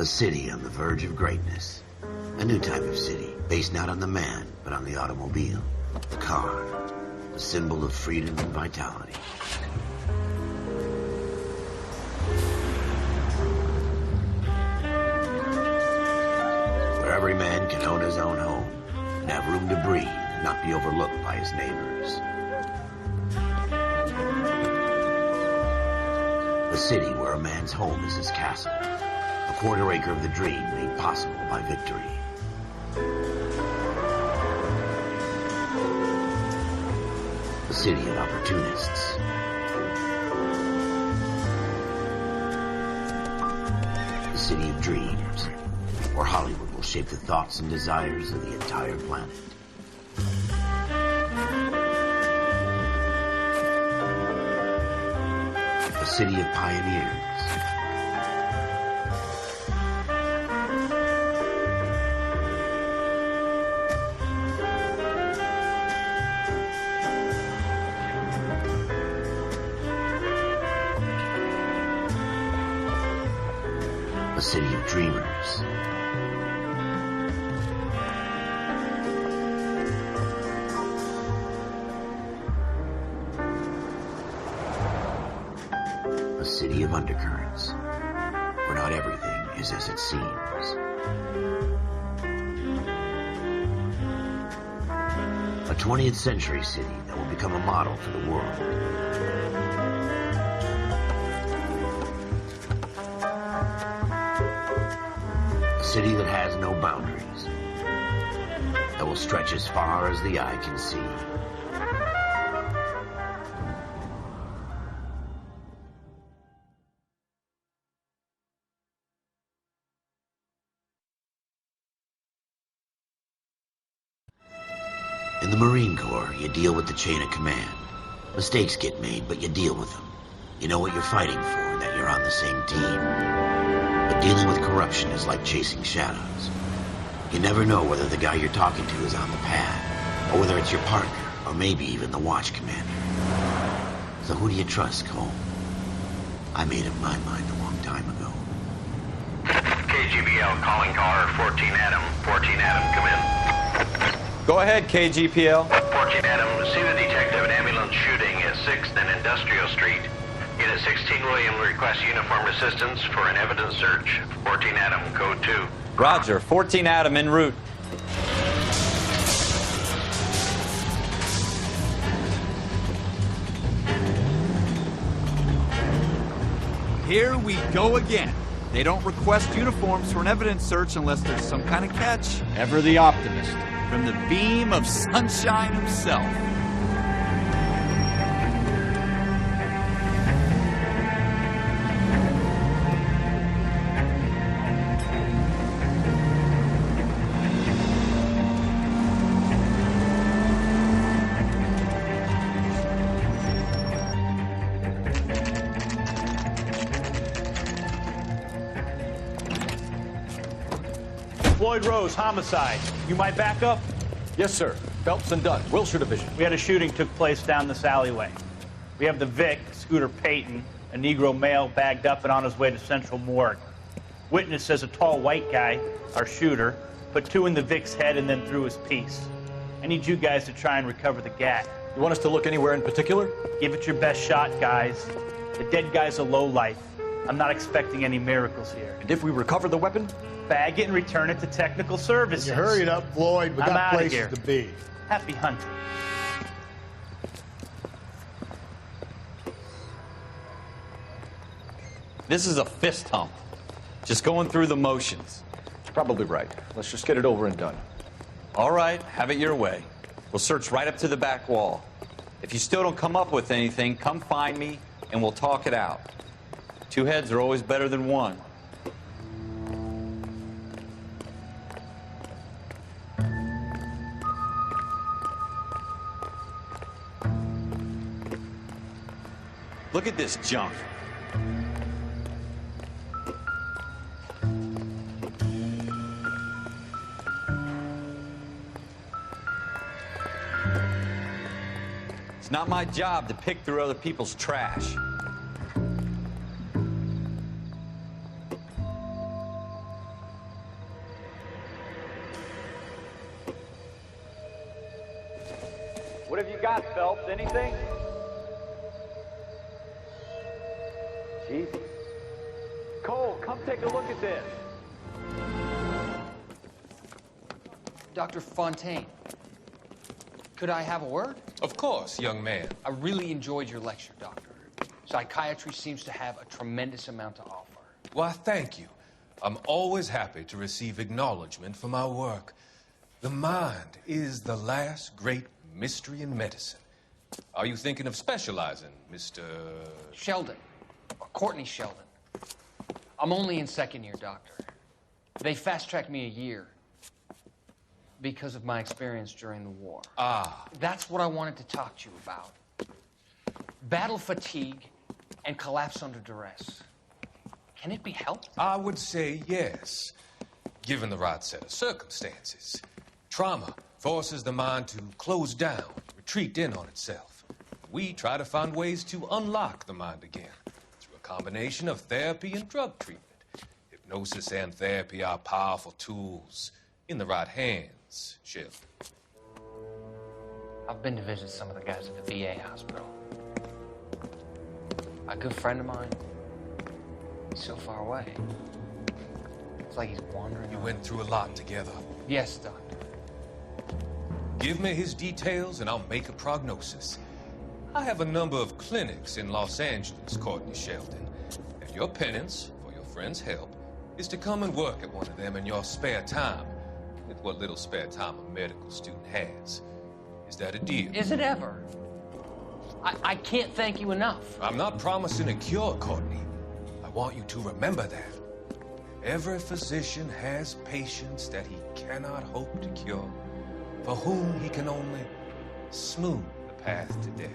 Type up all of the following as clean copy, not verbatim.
city on the verge of greatness. A new type of city, based not on the man, but on the automobile. The car, the symbol of freedom and vitality. Where every man can own his own home, and have room to breathe, and not be overlooked by his neighbors. A city where a man's home is his castle. A quarter acre of the dream made possible by victory. A city of opportunists. A city of dreams, where Hollywood will shape the thoughts and desires of the entire planet. A city of pioneers. A city of dreamers. A city of undercurrents, where not everything is as it seems. A 20th century city that will become a model for the world. A city that has no boundaries, that will stretch as far as the eye can see. In the Marine Corps, you deal with the chain of command. Mistakes get made, but you deal with them. You know what you're fighting for, and that you're on the same team. But dealing with corruption is like chasing shadows. You never know whether the guy you're talking to is on the pad, or whether it's your partner, or maybe even the watch commander. So who do you trust, Cole? I made up my mind a long time ago. KGBL calling caller 14 Adam. 14 Adam, come in. Go ahead, KGPL. 14 Adam, see the detective an ambulance shooting at 6th and Industrial Street. Unit 16 William requests uniformed assistance for an evidence search. 14 Adam, code 2. Roger, 14 Adam en route. Here we go again. They don't request uniforms for an evidence search unless there's some kind of catch. Ever the optimist. From the beam of sunshine himself. Floyd Rose, homicide. You might back up? Yes, sir. Phelps and Dunn, Wilshire Division. We had a shooting took place down this alleyway. We have the Vic, Scooter Payton, a Negro male bagged up and on his way to Central Morgue. Witness says a tall white guy, our shooter, put 2 in the Vic's head and then threw his piece. I need you guys to try and recover the gat. You want us to look anywhere in particular? Give it your best shot, guys. The dead guy's a lowlife. I'm not expecting any miracles here. And if we recover the weapon? Bag it and return it to technical services. You hurry it up, Floyd. We I'm got outta places here. to be. Happy hunting. This is a fist hump. Just going through the motions. Probably right. Let's just get it over and done. All right, have it your way. We'll search right up to the back wall. If you still don't come up with anything, come find me and we'll talk it out. 2 heads are always better than 1. Look at this junk. It's not my job to pick through other people's trash. What have you got, Phelps? Anything? Jesus. Cole, come take a look at this. Dr. Fontaine, could I have a word? Of course, young man. I really enjoyed your lecture, Doctor. Psychiatry seems to have a tremendous amount to offer. Why, thank you. I'm always happy to receive acknowledgement for my work. The mind is the last great mystery in medicine. Are you thinking of specializing, Mr. Sheldon, or Courtney Sheldon. I'm only in second year, Doctor. They fast-tracked me a year because of my experience during the war. Ah. That's what I wanted to talk to you about. Battle fatigue and collapse under duress. Can it be helped? I would say yes, given the right set of circumstances. Trauma forces the mind to close down, retreat in on itself. We try to find ways to unlock the mind again through a combination of therapy and drug treatment. Hypnosis and therapy are powerful tools in the right hands, Sheldon. I've been to visit some of the guys at the VA hospital. A good friend of mine, he's so far away. It's like he's wandering You around. went through a lot together. Yes, Doctor. Give me his details and I'll make a prognosis. I have a number of clinics in Los Angeles, Courtney Sheldon. And your penance, for your friend's help, is to come and work at one of them in your spare time. With what little spare time a medical student has. Is that a deal? Is it ever? I can't thank you enough. I'm not promising a cure, Courtney. I want you to remember that. Every physician has patients that he cannot hope to cure, for whom he can only smooth the path to death.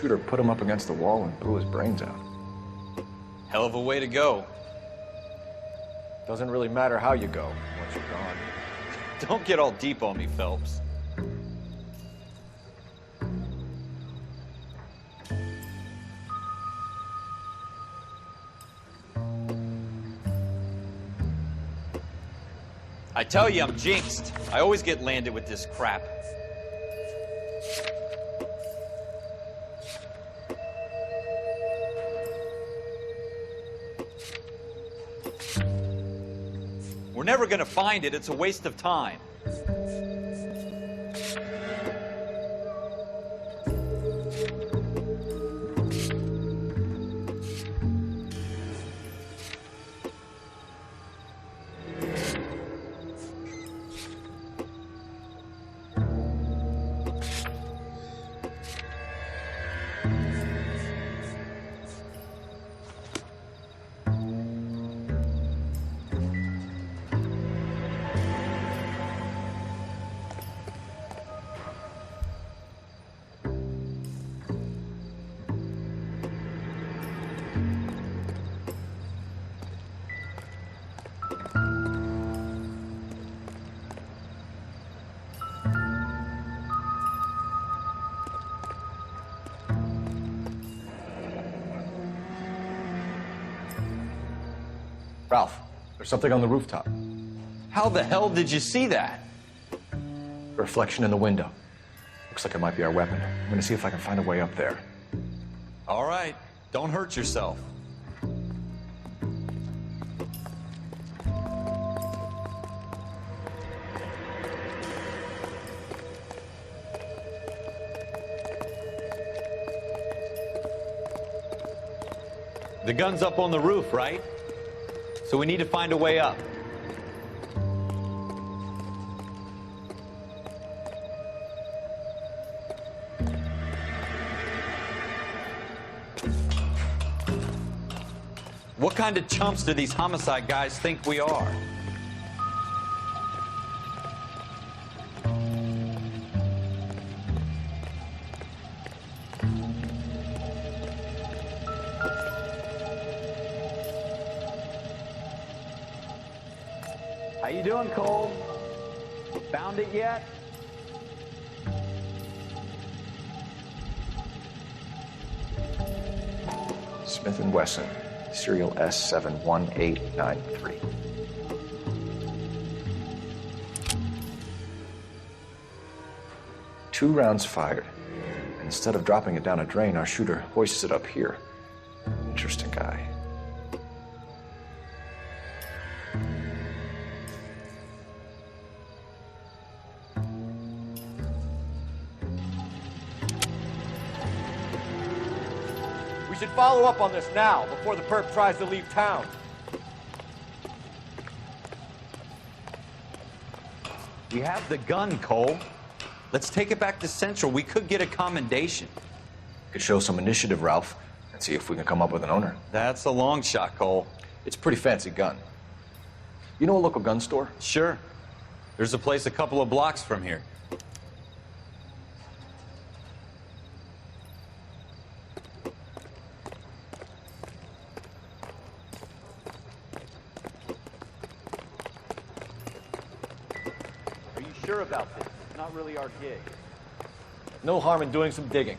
Shooter put him up against the wall and blew his brains out. Hell of a way to go. Doesn't really matter how you go once you're gone. Don't get all deep on me, Phelps. I tell you, I'm jinxed. I always get landed with this crap. We're never gonna find it. It's a waste of time. Ralph, there's something on the rooftop. How the hell did you see that? Reflection in the window. Looks like it might be our weapon. I'm gonna see if I can find a way up there. All right, don't hurt yourself. The gun's up on the roof, right? So we need to find a way up. What kind of chumps do these homicide guys think we are? How you doing, Cole? Found it yet? Smith & Wesson, serial S71893. Two rounds fired. And instead of dropping it down a drain, our shooter hoists it up here. Interesting guy. We should follow up on this now, before the perp tries to leave town. We have the gun, Cole. Let's take it back to Central. We could get a commendation. Could show some initiative, Ralph, and see if we can come up with an owner. That's a long shot, Cole. It's a pretty fancy gun. You know a local gun store? Sure. There's a place a couple of blocks from here. Are you sure about this? It's not really our gig. No harm in doing some digging.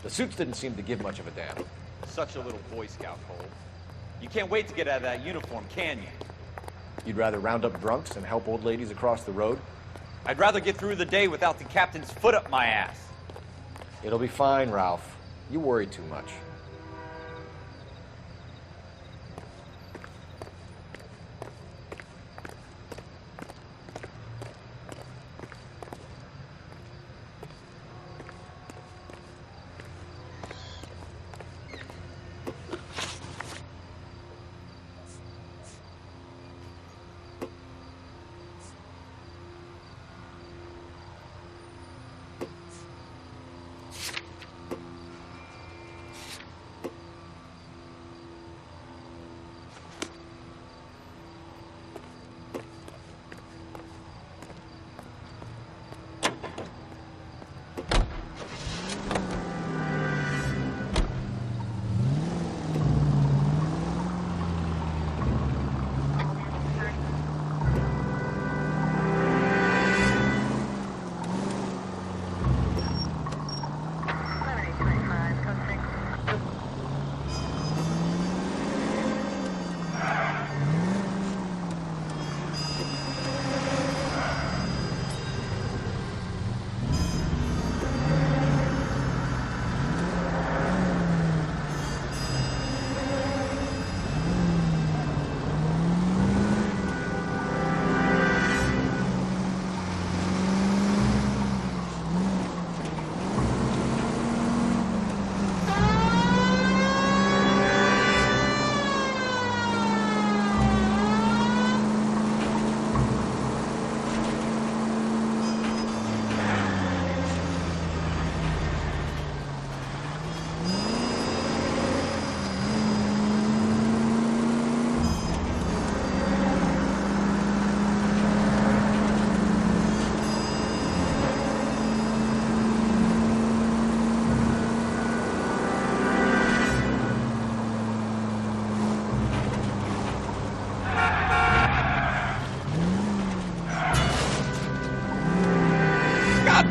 The suits didn't seem to give much of a damn. Such a little Boy Scout, Cole. You can't wait to get out of that uniform, can you? You'd rather round up drunks and help old ladies across the road? I'd rather get through the day without the captain's foot up my ass. It'll be fine, Ralph. You worry too much.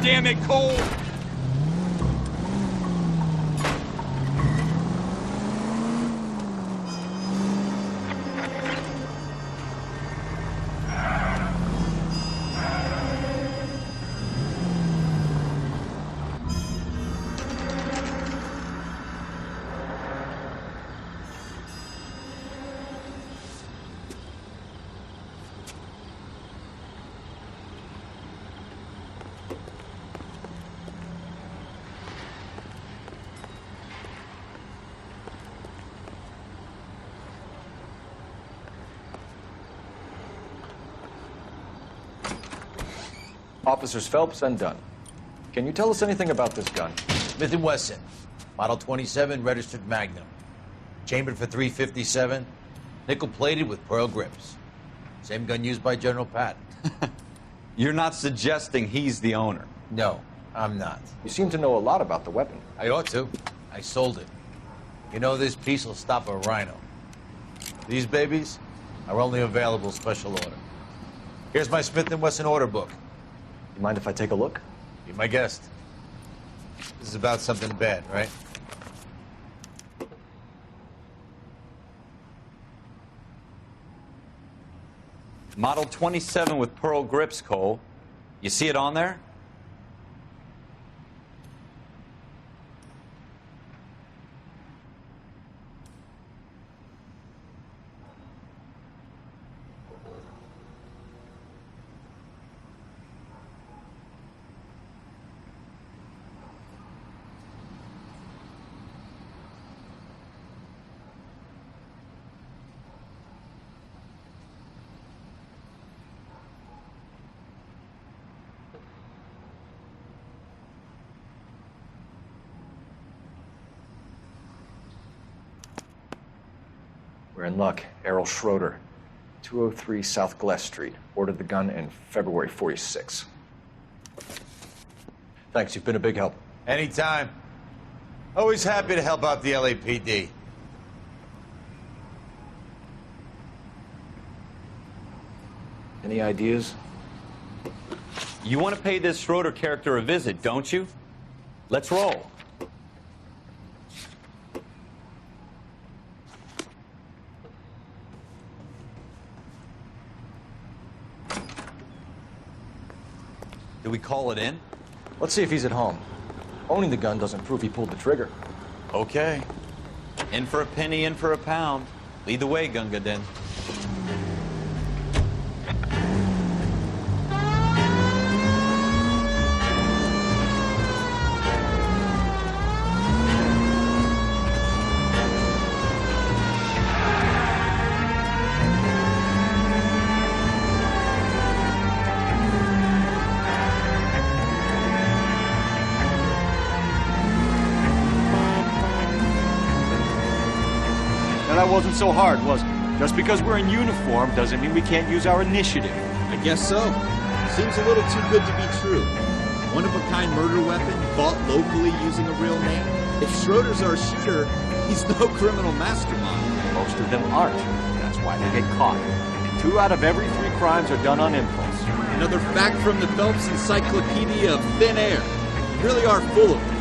Damn it, Cole! Officers Phelps and Dunn. Can you tell us anything about this gun? Smith & Wesson, Model 27, registered Magnum. Chambered for .357, nickel-plated with pearl grips. Same gun used by General Patton. You're not suggesting he's the owner? No, I'm not. You seem to know a lot about the weapon. I ought to. I sold it. You know, this piece will stop a rhino. These babies are only available special order. Here's my Smith & Wesson order book. You mind if I take a look? Be my guest. This is about something bad, right? Model 27 with pearl grips, Cole. You see it on there? We're in luck. Errol Schroeder, 203 South Gless Street. Ordered the gun in February '46. Thanks, you've been a big help. Anytime. Always happy to help out the LAPD. Any ideas? You want to pay this Schroeder character a visit, don't you? Let's roll. Do we call it in? Let's see if he's at home. Owning the gun doesn't prove he pulled the trigger. Okay. In for a penny, in for a pound. Lead the way, Gunga Din. That wasn't so hard, was it? Just because we're in uniform doesn't mean we can't use our initiative. I guess so. Seems a little too good to be true. One-of-a-kind murder weapon bought locally using a real name. If Schroeder's our shooter, he's no criminal mastermind. Most of them aren't. That's why they get caught. 2 out of every 3 crimes are done on impulse. Another fact from the Phelps Encyclopedia of Thin Air. You really are full of it.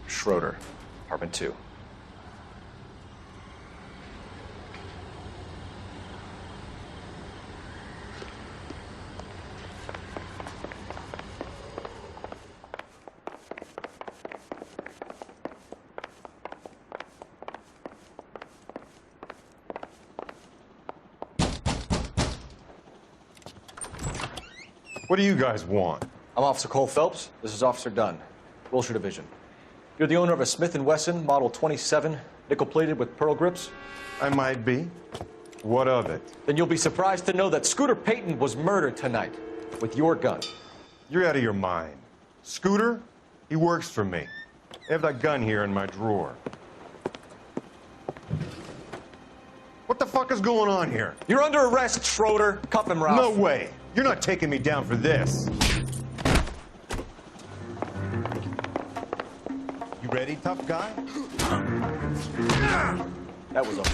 Schroeder, apartment 2. What do you guys want? I'm Officer Cole Phelps. This is Officer Dunn, Wilshire Division. You're the owner of a Smith & Wesson Model 27, nickel-plated with pearl grips? I might be. What of it? Then you'll be surprised to know that Scooter Payton was murdered tonight with your gun. You're out of your mind. Scooter? He works for me. I have that gun here in my drawer. What the fuck is going on here? You're under arrest, Schroeder. Cuff him, Ralph. No way. You're not taking me down for this. You ready, tough guy? That was all.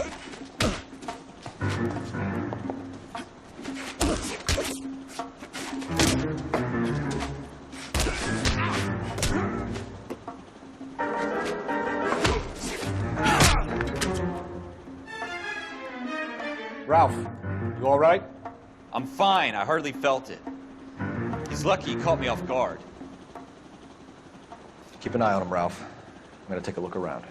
Ralph, you all right? I'm fine. I hardly felt it. He's lucky he caught me off guard. Keep an eye on him, Ralph. I'm gonna take a look around.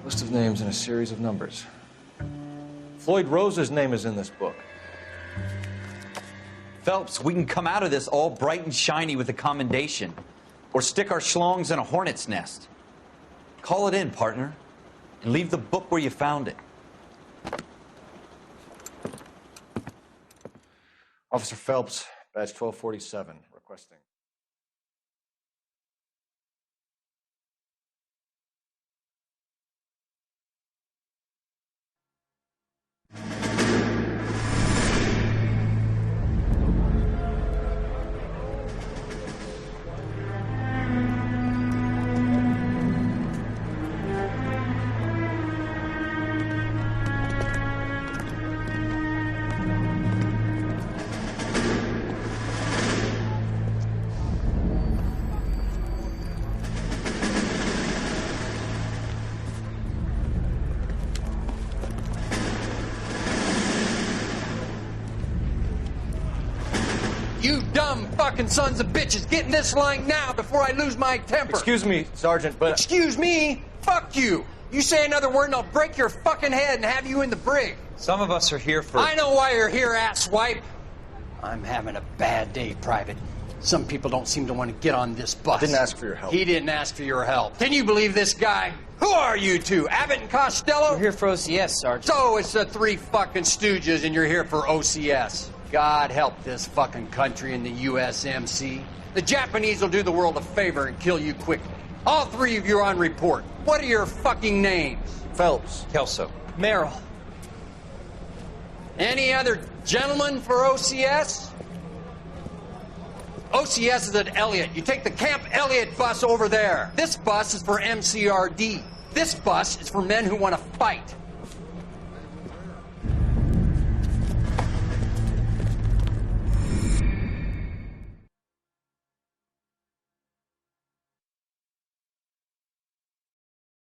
List of names and a series of numbers. Floyd Rose's name is in this book. Phelps, we can come out of this all bright and shiny with a commendation. Or stick our schlongs in a hornet's nest. Call it in, partner. And leave the book where you found it. Officer Phelps, badge 1247, requesting. You dumb fucking sons of bitches, get in this line now before I lose my temper. Excuse me, Sergeant, but... Excuse me? Fuck you. You say another word and I'll break your fucking head and have you in the brig. Some of us are here for... I know why you're here, asswipe. I'm having a bad day, Private. Some people don't seem to want to get on this bus. I didn't ask for your help. He didn't ask for your help. Can you believe this guy? Who are you two? Abbott and Costello? We're here for OCS, Sergeant. So it's the three fucking stooges and you're here for OCS. God help this fucking country and the USMC. The Japanese will do the world a favor and kill you quickly. All three of you are on report. What are your fucking names? Phelps. Kelso. Merrill. Any other gentlemen for OCS? OCS is at Elliott. You take the Camp Elliott bus over there. This bus is for MCRD. This bus is for men who want to fight.